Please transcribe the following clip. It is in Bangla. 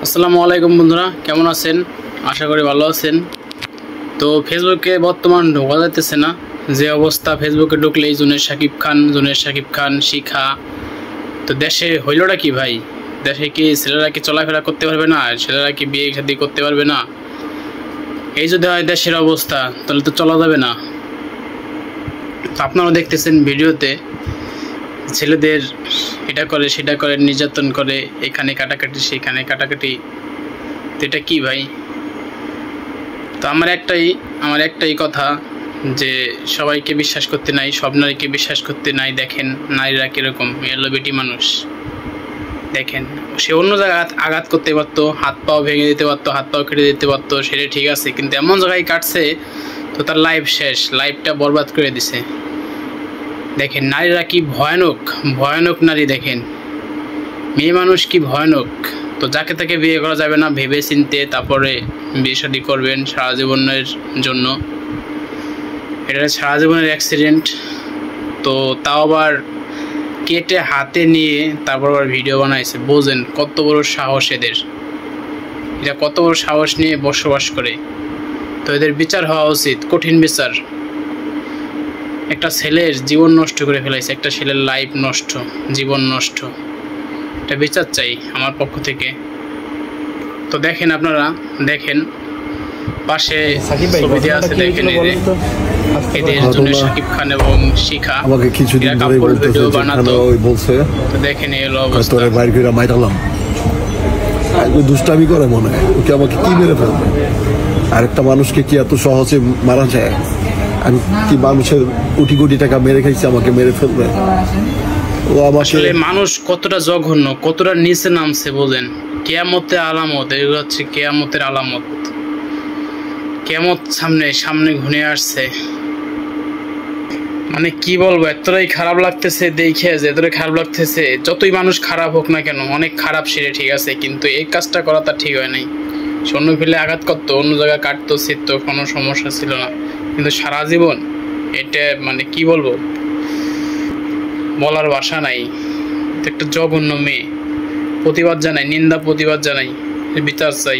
আসসালামু আলাইকুম বন্ধুরা, কেমন আছেন? আশা করি ভালো আছেন। তো ফেসবুকে বর্তমান ঢোকা যাইতেছে না, যে অবস্থা। ফেসবুকে ঢুকলেই জুনের সাকিব খান শিখা। তো দেশে হইলটা কি ভাই? দেশে কি ছেলেরা কি চলাফেরা করতে পারবে না? ছেলেরা কি বিয়ে শাদী করতে পারবে না? এই যদি হয় দেশের অবস্থা, তাহলে তো চলা যাবে না। তো আপনারা দেখতেছেন ভিডিওতে ছেলেদের এটা করে সেটা করে, নির্যাতন করে, এখানে কাটাকাটি সেখানে কাটাকাটি। তো এটা কি ভাই? তো আমার একটাই কথা, যে সবাইকে বিশ্বাস করতে নাই, সব নারীকে বিশ্বাস করতে নাই। দেখেন নারীরা কীরকম বেটি মানুষ। দেখেন, সে অন্য জায়গায় আঘাত করতে পারতো, হাত পাও ভেঙে দিতে পারতো, হাত পাও কেটে দিতে পারতো, সেটা ঠিক আছে। কিন্তু এমন জায়গায় কাটছে তো তার লাইফ শেষ, লাইফটা বরবাদ করে দিছে। দেখেন নারীরা কি ভয়ানক ভয়ানক নারী। দেখেন মেয়ে মানুষ কি ভয়ানক। তো যাকে তাকে বিয়ে করা যাবে না, ভেবে চিনতে তারপরে বিয়ে শাদী করবেন সারা জীবনের জন্য। এটা সারা জীবনের অ্যাক্সিডেন্ট। তো তাও আবার কেটে হাতে নিয়ে তারপর আবার ভিডিও বানাইছে। বোঝেন কত বড় সাহস এদের, এটা কত বড় সাহস নিয়ে বসবাস করে। তো এদের বিচার হওয়া উচিত, কঠিন বিচার। একটা ছেলের জীবন নষ্ট করে ফেলাইছে, একটা ছেলের লাইফ নষ্ট, জীবন নষ্ট। এটা বিচার চাই আমার পক্ষ থেকে। তো দেখেন, আপনারা দেখেন পাশে ছবি দেওয়া আছে, দেখেন এদের জন্য শাকিব খান এবং শিখা কাপড় ভিডিও বানাতো। তো দেখেন এই হলো অবস্থা। দুষ্টামি করে মনে হয় ওকে, আমাকে কি মেরে ফেলবে? আরেকটা মানুষকে কি এত সহজে মারা যায়? আমি কি মানুষের কোটি কোটি টাকা মেরে খাইছি, আমাকে মেরে ফেলবে? ও আসলে মানুষ কতটা জঘন্য, কতটা নিচে নামছে বোঝেন। কিয়ামতের আলামত, এগুলো হচ্ছে কিয়ামতের আলামত। কিয়ামত সামনে ঘনিয়ে আসছে। মানে কি বলবো, এতটাই খারাপ লাগতেছে দেখে, যে এতটাই খারাপ লাগতেছে। যতই মানুষ খারাপ হোক না কেন, অনেক খারাপ সেরে ঠিক আছে, কিন্তু এই কাজটা করা তার ঠিক হয় নাই। অন্য ফেলে আঘাত করতো, অন্য জায়গায় কাটতো ছিটতো, কোনো সমস্যা ছিল না। কিন্তু সারা জীবন এটা মানে কি বলবো, বলার ভাষা নাই। একটা জঘন্য মেয়ে। প্রতিবাদ জানাই, নিন্দা প্রতিবাদ জানাই, বিচার চাই।